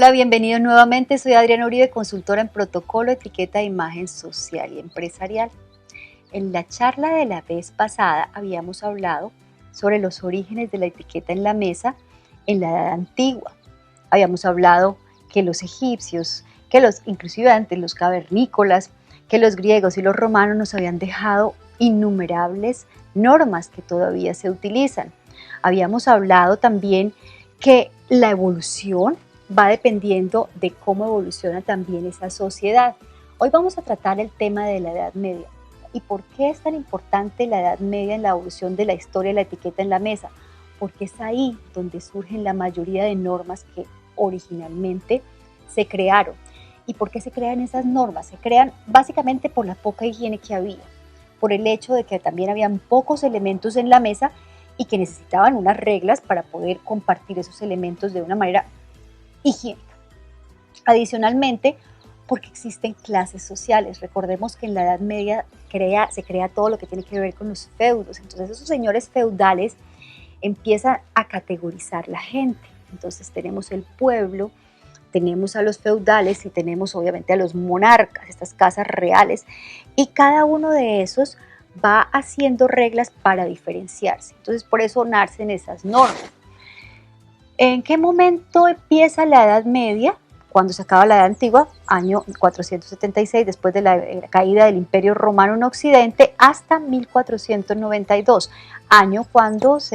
Hola, bienvenido nuevamente. Soy Adriana Uribe, consultora en protocolo, etiqueta de imagen social y empresarial. En la charla de la vez pasada habíamos hablado sobre los orígenes de la etiqueta en la mesa en la Edad Antigua. Habíamos hablado que los egipcios, inclusive antes los cavernícolas, que los griegos y los romanos nos habían dejado innumerables normas que todavía se utilizan. Habíamos hablado también que la evolución va dependiendo de cómo evoluciona también esa sociedad. Hoy vamos a tratar el tema de la Edad Media. ¿Y por qué es tan importante la Edad Media en la evolución de la historia de la etiqueta en la mesa? Porque es ahí donde surgen la mayoría de normas que originalmente se crearon. ¿Y por qué se crean esas normas? Se crean básicamente por la poca higiene que había, por el hecho de que también habían pocos elementos en la mesa y que necesitaban unas reglas para poder compartir esos elementos de una manera higiénica. Adicionalmente, porque existen clases sociales. Recordemos que en la Edad Media se crea todo lo que tiene que ver con los feudos. Entonces esos señores feudales empiezan a categorizar la gente. Entonces tenemos el pueblo, tenemos a los feudales y tenemos obviamente a los monarcas, estas casas reales, y cada uno de esos va haciendo reglas para diferenciarse. Entonces por eso nacen esas normas. ¿En qué momento empieza la Edad Media? Cuando se acaba la Edad Antigua, año 476, después de la caída del Imperio Romano en Occidente, hasta 1492, año cuando es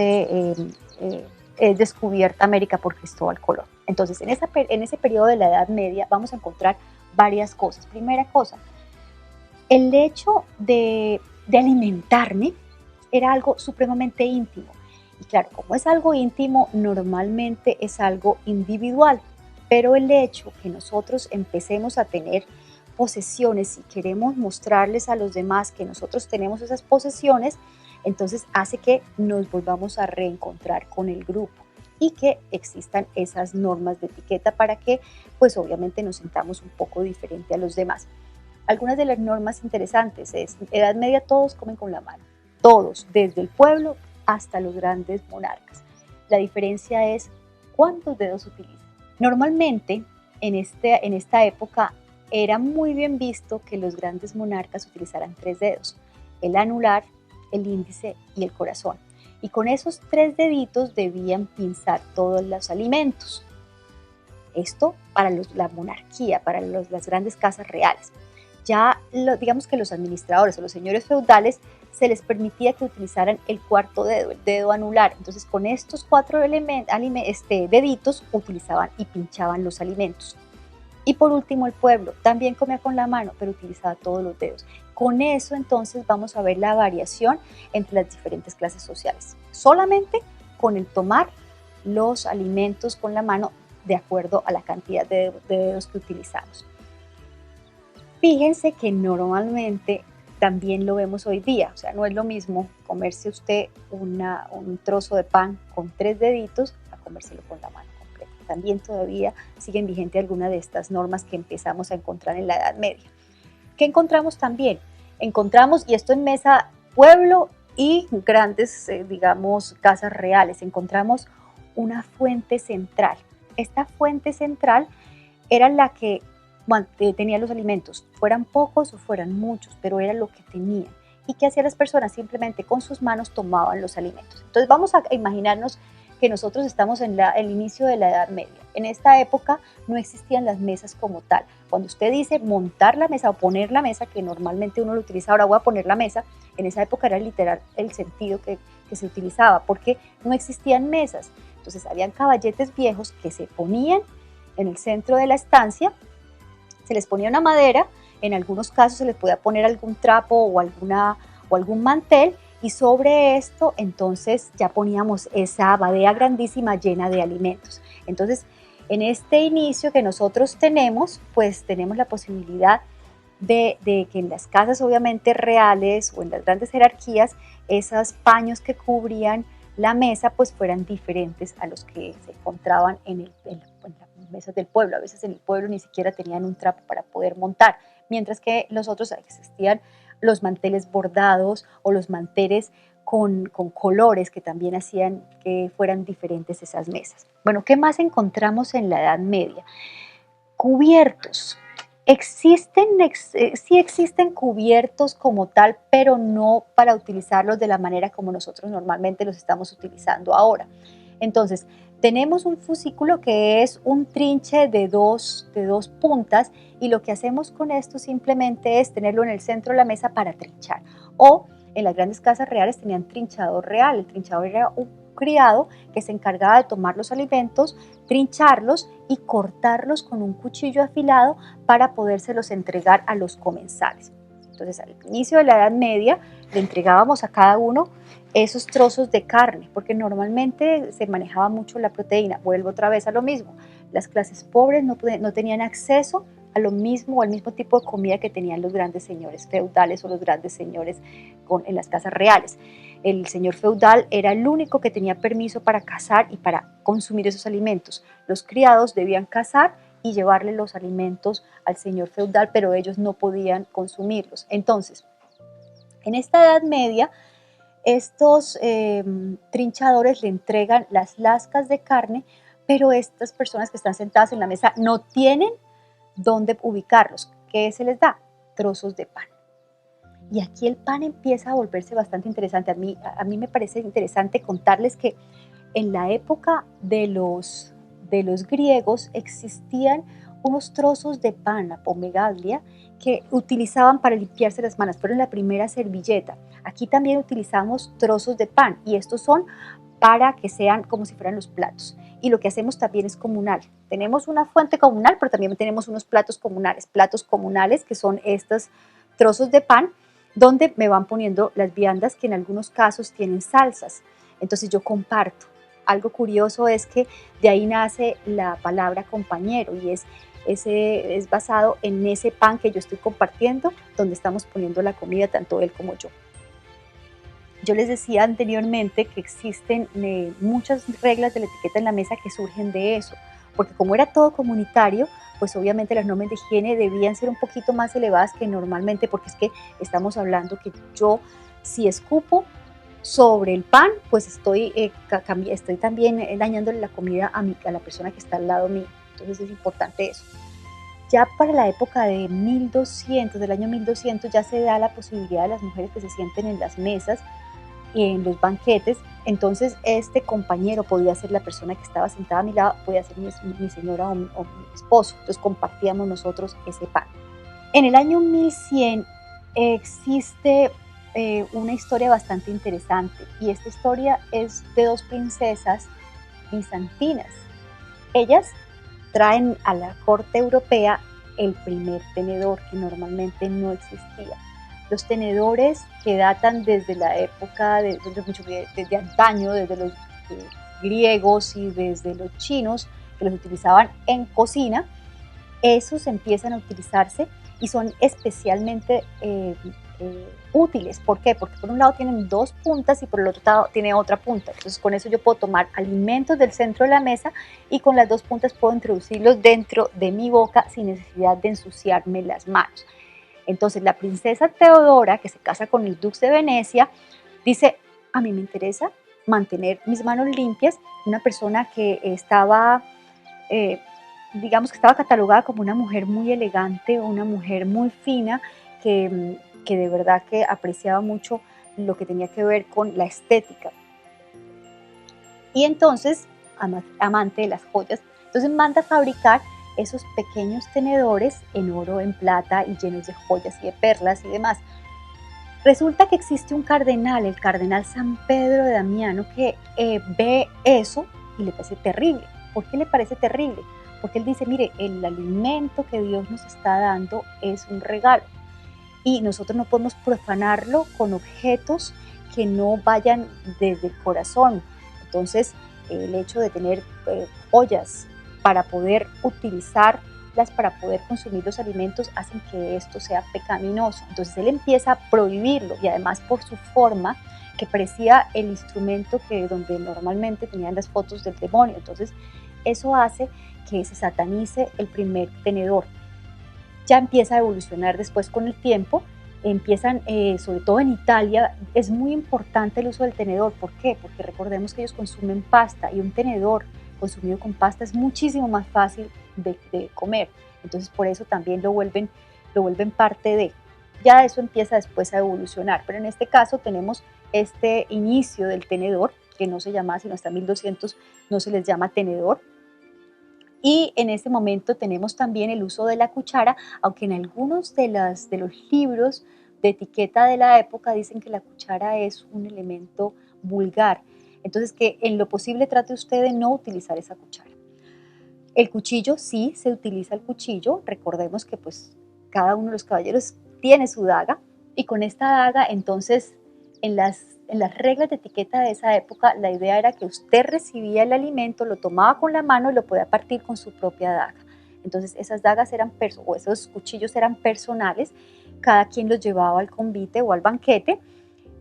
descubierta América por Cristóbal Colón. Entonces, en ese periodo de la Edad Media vamos a encontrar varias cosas. Primera cosa, el hecho de alimentarme era algo supremamente íntimo. Y claro, como es algo íntimo, normalmente es algo individual, pero el hecho que nosotros empecemos a tener posesiones y queremos mostrarles a los demás que nosotros tenemos esas posesiones, entonces hace que nos volvamos a reencontrar con el grupo y que existan esas normas de etiqueta para que, pues obviamente nos sintamos un poco diferente a los demás. Algunas de las normas interesantes es, Edad Media todos comen con la mano, todos, desde el pueblo hasta los grandes monarcas. La diferencia es cuántos dedos utilizan. Normalmente, en esta época, era muy bien visto que los grandes monarcas utilizaran 3 dedos, el anular, el índice y el corazón. Y con esos 3 deditos debían pinzar todos los alimentos. Esto para la monarquía, para las grandes casas reales. Ya digamos que los administradores o los señores feudales se les permitía que utilizaran el cuarto dedo, el dedo anular. Entonces con estos 4 deditos utilizaban y pinchaban los alimentos. Y por último el pueblo también comía con la mano, pero utilizaba todos los dedos. Con eso entonces vamos a ver la variación entre las diferentes clases sociales. Solamente con el tomar los alimentos con la mano de acuerdo a la cantidad de dedos que utilizamos. Fíjense que normalmente también lo vemos hoy día, o sea, no es lo mismo comerse usted un trozo de pan con 3 deditos a comérselo con la mano completa. También todavía siguen vigentes algunas de estas normas que empezamos a encontrar en la Edad Media. ¿Qué encontramos también? Encontramos, y esto en mesa pueblo y grandes, digamos, casas reales, encontramos una fuente central. Esta fuente central era la que tenía los alimentos, fueran pocos o fueran muchos, pero era lo que tenían. ¿Y qué hacían las personas? Simplemente con sus manos tomaban los alimentos. Entonces vamos a imaginarnos que nosotros estamos en el inicio de la Edad Media. En esta época no existían las mesas como tal. Cuando usted dice montar la mesa o poner la mesa, que normalmente uno lo utiliza, ahora voy a poner la mesa, en esa época era literal el sentido que se utilizaba, porque no existían mesas. Entonces habían caballetes viejos que se ponían en el centro de la estancia, se les ponía una madera, en algunos casos se les podía poner algún trapo o algún mantel, y sobre esto entonces ya poníamos esa badea grandísima llena de alimentos. Entonces, en este inicio que nosotros tenemos, pues tenemos la posibilidad de que en las casas obviamente reales o en las grandes jerarquías, esos paños que cubrían la mesa pues fueran diferentes a los que se encontraban en las mesas del pueblo. A veces en el pueblo ni siquiera tenían un trapo para poder montar, mientras que los otros existían los manteles bordados o los manteles con colores que también hacían que fueran diferentes esas mesas. Bueno, ¿qué más encontramos en la Edad Media? Cubiertos. Sí existen cubiertos como tal, pero no para utilizarlos de la manera como nosotros normalmente los estamos utilizando ahora. Entonces, tenemos un fusículo que es un trinche de dos puntas, y lo que hacemos con esto simplemente es tenerlo en el centro de la mesa para trinchar. O en las grandes casas reales tenían trinchador real. El trinchador era un criado que se encargaba de tomar los alimentos, trincharlos y cortarlos con un cuchillo afilado para podérselos entregar a los comensales. Entonces, al inicio de la Edad Media le entregábamos a cada uno esos trozos de carne, porque normalmente se manejaba mucho la proteína. Vuelvo otra vez a lo mismo. Las clases pobres no tenían acceso a lo mismo o al mismo tipo de comida que tenían los grandes señores feudales o los grandes señores en las casas reales. El señor feudal era el único que tenía permiso para cazar y para consumir esos alimentos. Los criados debían cazar y llevarle los alimentos al señor feudal, pero ellos no podían consumirlos. Entonces, en esta Edad Media, estos trinchadores le entregan las lascas de carne, pero estas personas que están sentadas en la mesa no tienen dónde ubicarlos. ¿Qué se les da? Trozos de pan. Y aquí el pan empieza a volverse bastante interesante. A mí me parece interesante contarles que en la época de los griegos existían unos trozos de pan, la pomegaglia, que utilizaban para limpiarse las manos. Fueron la primera servilleta. Aquí también utilizamos trozos de pan, y estos son para que sean como si fueran los platos. Y lo que hacemos también es comunal. Tenemos una fuente comunal, pero también tenemos unos platos comunales que son estos trozos de pan, donde me van poniendo las viandas que en algunos casos tienen salsas. Entonces yo comparto. Algo curioso es que de ahí nace la palabra compañero, y es basado en ese pan que yo estoy compartiendo, donde estamos poniendo la comida, tanto él como yo. Yo les decía anteriormente que existen muchas reglas de la etiqueta en la mesa que surgen de eso, porque como era todo comunitario, pues obviamente las normas de higiene debían ser un poquito más elevadas que normalmente, porque es que estamos hablando que yo, si escupo sobre el pan, pues estoy también dañándole la comida a la persona que está al lado mío. Entonces es importante eso. Ya para la época de 1200, del año 1200, ya se da la posibilidad de las mujeres que se sienten en las mesas y en los banquetes. Entonces este compañero podía ser la persona que estaba sentada a mi lado, podía ser mi señora o mi esposo. Entonces compartíamos nosotros ese pan. En el año 1100 existe una historia bastante interesante, y esta historia es de dos princesas bizantinas. Ellas traen a la corte europea el primer tenedor, que normalmente no existía. Los tenedores que datan desde la época desde antaño, desde los griegos y desde los chinos, que los utilizaban en cocina, esos empiezan a utilizarse y son especialmente útiles. ¿Por qué? Porque por un lado tienen dos puntas y por el otro lado tiene otra punta. Entonces con eso yo puedo tomar alimentos del centro de la mesa y con las dos puntas puedo introducirlos dentro de mi boca sin necesidad de ensuciarme las manos. Entonces la princesa Teodora, que se casa con el duque de Venecia, dice: a mí me interesa mantener mis manos limpias. Una persona que estaba digamos que estaba catalogada como una mujer muy elegante, una mujer muy fina, que de verdad que apreciaba mucho lo que tenía que ver con la estética. Y entonces, amante de las joyas, entonces manda a fabricar esos pequeños tenedores en oro, en plata, y llenos de joyas y de perlas y demás. Resulta que existe un cardenal, el cardenal San Pedro de Damiano, que ve eso y le parece terrible. ¿Por qué le parece terrible? Porque él dice: mire, el alimento que Dios nos está dando es un regalo, y nosotros no podemos profanarlo con objetos que no vayan desde el corazón. Entonces, el hecho de tener joyas para poder utilizarlas, para poder consumir los alimentos, hacen que esto sea pecaminoso. Entonces él empieza a prohibirlo, y además por su forma, que parecía el instrumento donde normalmente tenían las fotos del demonio. Entonces eso hace que se satanice el primer tenedor. Ya empieza a evolucionar después con el tiempo. Empiezan, sobre todo en Italia, es muy importante el uso del tenedor. ¿Por qué? Porque recordemos que ellos consumen pasta, y un tenedor consumido con pasta es muchísimo más fácil de comer. Entonces por eso también lo vuelven parte de. Ya eso empieza después a evolucionar, pero en este caso tenemos este inicio del tenedor, que no se llama sino hasta 1200 no se les llama tenedor. Y en este momento tenemos también el uso de la cuchara, aunque en algunos de los libros de etiqueta de la época dicen que la cuchara es un elemento vulgar. Entonces, que en lo posible trate usted de no utilizar esa cuchara. El cuchillo, sí, se utiliza el cuchillo. Recordemos que pues cada uno de los caballeros tiene su daga, y con esta daga, entonces, en las reglas de etiqueta de esa época, la idea era que usted recibía el alimento, lo tomaba con la mano y lo podía partir con su propia daga. Entonces esas dagas o esos cuchillos eran personales, cada quien los llevaba al convite o al banquete.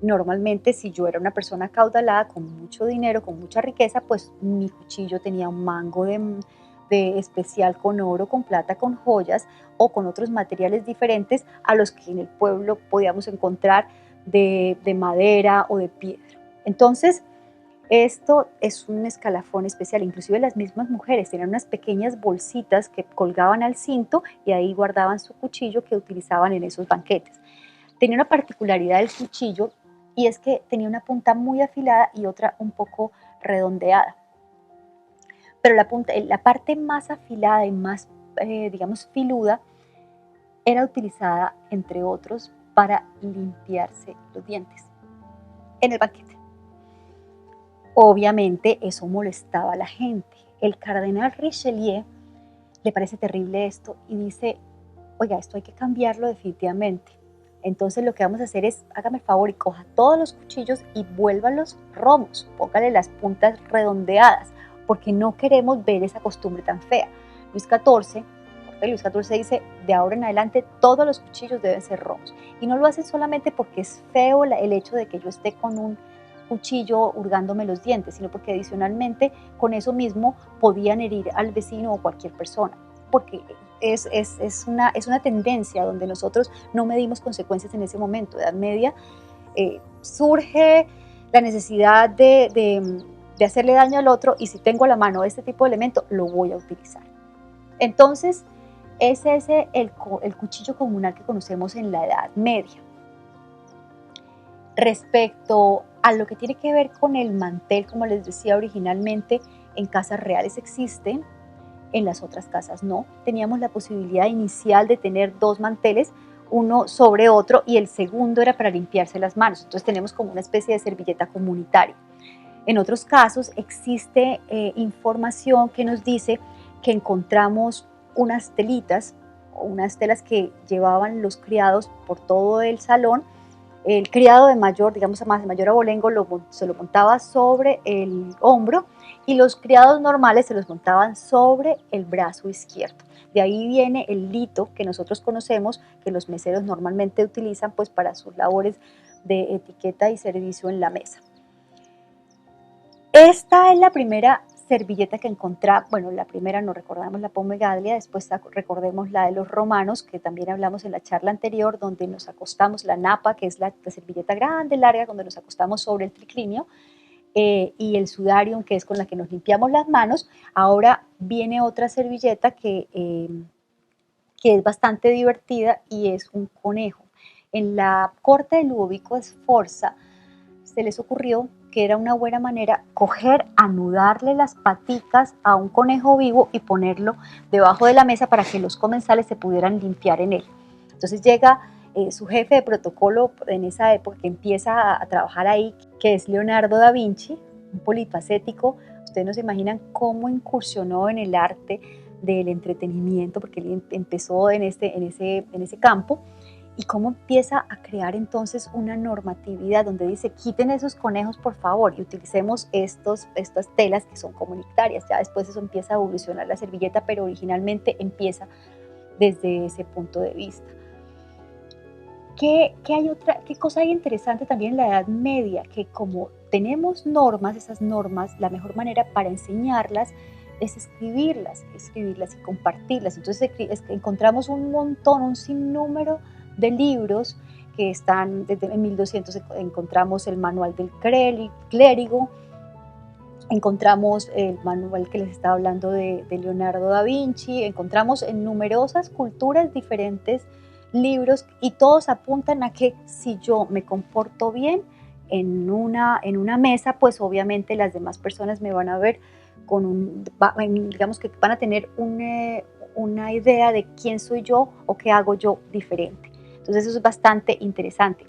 Normalmente, si yo era una persona acaudalada, con mucho dinero, con mucha riqueza, pues mi cuchillo tenía un mango de especial con oro, con plata, con joyas o con otros materiales diferentes a los que en el pueblo podíamos encontrar de madera o de piedra. Entonces, esto es un escalafón especial. Inclusive las mismas mujeres tenían unas pequeñas bolsitas que colgaban al cinto y ahí guardaban su cuchillo que utilizaban en esos banquetes. Tenía una particularidad del cuchillo, y es que tenía una punta muy afilada y otra un poco redondeada. Pero la parte más afilada y más, digamos, filuda, era utilizada, entre otros, para limpiarse los dientes en el banquete. Obviamente eso molestaba a la gente. El cardenal Richelieu le parece terrible esto y dice, oiga, esto hay que cambiarlo definitivamente. Entonces lo que vamos a hacer es, hágame el favor y coja todos los cuchillos y vuélvalos romos, póngale las puntas redondeadas, porque no queremos ver esa costumbre tan fea. Luis XIV dice, de ahora en adelante todos los cuchillos deben ser romos. Y no lo hacen solamente porque es feo el hecho de que yo esté con un cuchillo hurgándome los dientes, sino porque adicionalmente con eso mismo podían herir al vecino o cualquier persona, porque es una tendencia donde nosotros no medimos consecuencias en ese momento. Edad Media, surge la necesidad de hacerle daño al otro, y si tengo a la mano este tipo de elemento, lo voy a utilizar. Entonces, ese es el cuchillo comunal que conocemos en la Edad Media. Respecto a lo que tiene que ver con el mantel, como les decía originalmente, en casas reales existen, en las otras casas no. Teníamos la posibilidad inicial de tener dos manteles, uno sobre otro, y el segundo era para limpiarse las manos. Entonces tenemos como una especie de servilleta comunitaria. En otros casos existe información que nos dice que encontramos unas telitas o unas telas que llevaban los criados por todo el salón. El criado de mayor, digamos de mayor abolengo, se lo montaba sobre el hombro, y los criados normales se los montaban sobre el brazo izquierdo. De ahí viene el lito que nosotros conocemos, que los meseros normalmente utilizan pues para sus labores de etiqueta y servicio en la mesa. Esta es la primera servilleta que encontramos, bueno, la primera no recordamos la Pomegadlia, después recordemos la de los romanos, que también hablamos en la charla anterior, donde nos acostamos, la napa, que es la servilleta grande, larga, donde nos acostamos sobre el triclinio, y el sudarium, que es con la que nos limpiamos las manos. Ahora viene otra servilleta que es bastante divertida, y es un conejo. En la corte de Ludovico Sforza se les ocurrió que era una buena manera anudarle las paticas a un conejo vivo y ponerlo debajo de la mesa para que los comensales se pudieran limpiar en él. Entonces llega su jefe de protocolo en esa época, que empieza a trabajar ahí, que es Leonardo da Vinci, un polifacético. Ustedes no se imaginan cómo incursionó en el arte del entretenimiento, porque él empezó en ese campo, y cómo empieza a crear entonces una normatividad donde dice, quiten esos conejos por favor y utilicemos estas telas que son comunitarias. Ya después eso empieza a evolucionar la servilleta, pero originalmente empieza desde ese punto de vista. ¿Qué cosa hay interesante también en la Edad Media? Que como tenemos normas, esas normas, la mejor manera para enseñarlas es escribirlas y compartirlas. Entonces encontramos un montón, un sinnúmero de libros que están, desde en 1200 encontramos el manual del clérigo, Encontramos el manual que les estaba hablando de Leonardo da Vinci, encontramos en numerosas culturas diferentes libros y todos apuntan a que si yo me comporto bien en una mesa, pues obviamente las demás personas me van a ver digamos que van a tener una idea de quién soy yo o qué hago yo diferente. Entonces eso es bastante interesante.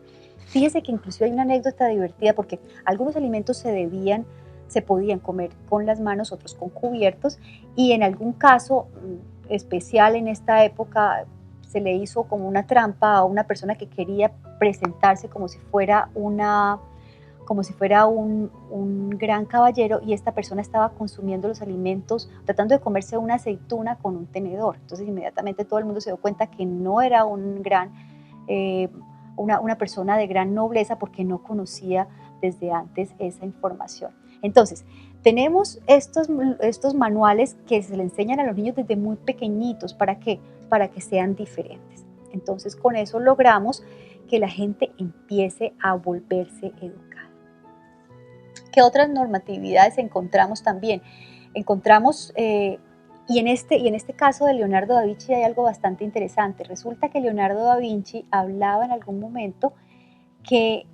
Fíjese que inclusive hay una anécdota divertida porque algunos alimentos se podían comer con las manos, otros con cubiertos, y en algún caso especial en esta época se le hizo como una trampa a una persona que quería presentarse como si fuera un gran caballero, y esta persona estaba consumiendo los alimentos, tratando de comerse una aceituna con un tenedor. Entonces inmediatamente todo el mundo se dio cuenta que no era eh, una persona de gran nobleza porque no conocía desde antes esa información. Entonces, tenemos estos manuales que se le enseñan a los niños desde muy pequeñitos. ¿Para qué? Para que sean diferentes. Entonces, con eso logramos que la gente empiece a volverse educada. ¿Qué otras normatividades encontramos también? Encontramos, y en este caso de Leonardo da Vinci hay algo bastante interesante. Resulta que Leonardo da Vinci hablaba en algún momento que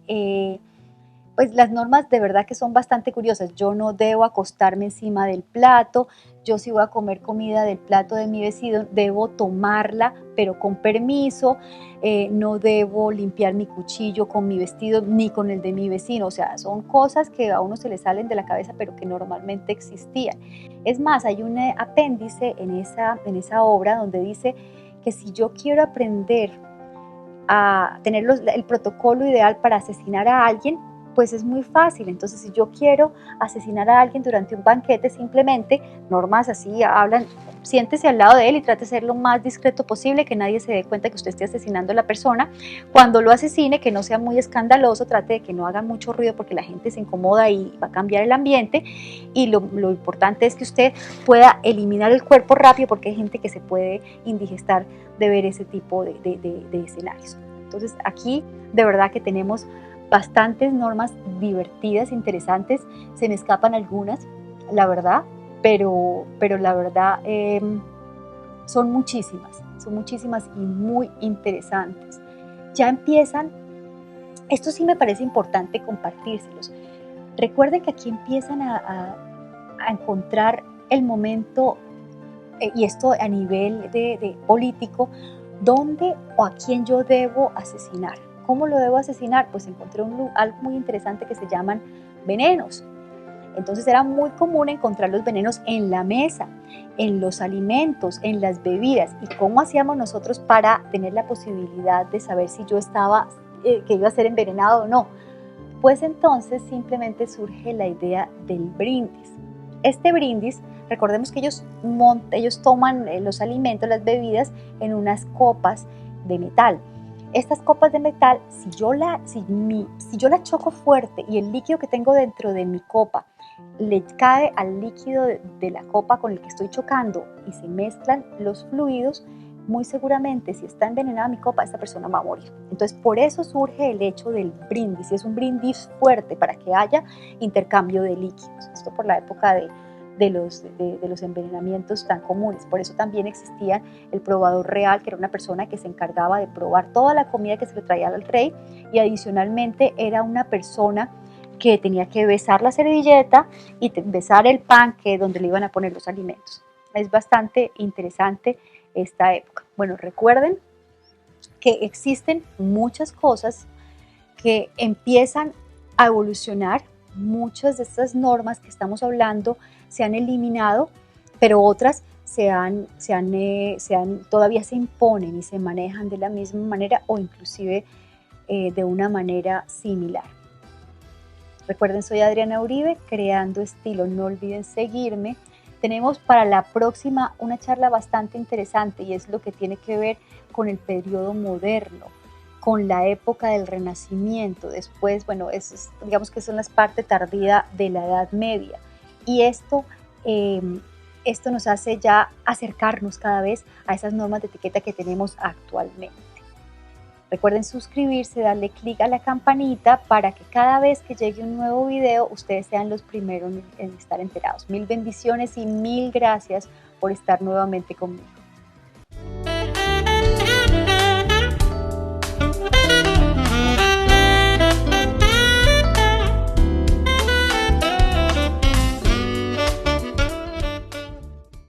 pues las normas de verdad que son bastante curiosas. Yo no debo acostarme encima del plato, yo si voy a comer comida del plato de mi vecino, debo tomarla, pero con permiso, no debo limpiar mi cuchillo con mi vestido ni con el de mi vecino. O sea, son cosas que a uno se le salen de la cabeza, pero que normalmente existían. Es más, hay un apéndice en esa obra donde dice que si yo quiero aprender a tener el protocolo ideal para asesinar a alguien, pues es muy fácil. Entonces, si yo quiero asesinar a alguien durante un banquete, simplemente, normas así hablan, siéntese al lado de él y trate de ser lo más discreto posible, que nadie se dé cuenta que usted esté asesinando a la persona. Cuando lo asesine, que no sea muy escandaloso, trate de que no haga mucho ruido porque la gente se incomoda y va a cambiar el ambiente. Y lo importante es que usted pueda eliminar el cuerpo rápido, porque hay gente que se puede indigestar de ver ese tipo de escenarios. Entonces, aquí de verdad que tenemos bastantes normas divertidas, interesantes. Se me escapan algunas, la verdad, pero la verdad son muchísimas y muy interesantes. Ya empiezan, esto sí me parece importante compartírselos. Recuerden que aquí empiezan a encontrar el momento, y esto a nivel de político, dónde o a quién yo debo asesinar. ¿Cómo lo debo asesinar? Pues encontré algo muy interesante que se llaman venenos. Entonces era muy común encontrar los venenos en la mesa, en los alimentos, en las bebidas. ¿Y cómo hacíamos nosotros para tener la posibilidad de saber si yo que iba a ser envenenado o no? Pues entonces simplemente surge la idea del brindis. Este brindis, recordemos que ellos toman los alimentos, las bebidas, en unas copas de metal. Estas copas de metal, si yo la choco fuerte y el líquido que tengo dentro de mi copa le cae al líquido de la copa con el que estoy chocando y se mezclan los fluidos, muy seguramente si está envenenada mi copa, esta persona va a morir. Entonces, por eso surge el hecho del brindis, y es un brindis fuerte para que haya intercambio de líquidos. Esto por la época de los envenenamientos tan comunes. Por eso también existía el probador real, que era una persona que se encargaba de probar toda la comida que se le traía al rey, y adicionalmente era una persona que tenía que besar la servilleta y besar el pan donde le iban a poner los alimentos. Es bastante interesante esta época. Bueno, recuerden que existen muchas cosas que empiezan a evolucionar. Muchas de estas normas que estamos hablando se han eliminado, pero otras todavía se imponen y se manejan de la misma manera o inclusive de una manera similar. Recuerden, soy Adriana Uribe, creando estilo. No olviden seguirme. Tenemos para la próxima una charla bastante interesante, y es lo que tiene que ver con el periodo moderno, con la época del Renacimiento. Después, bueno, digamos que son las partes tardía de la Edad Media. Y esto nos hace ya acercarnos cada vez a esas normas de etiqueta que tenemos actualmente. Recuerden suscribirse, darle clic a la campanita para que cada vez que llegue un nuevo video, ustedes sean los primeros en estar enterados. Mil bendiciones y mil gracias por estar nuevamente conmigo.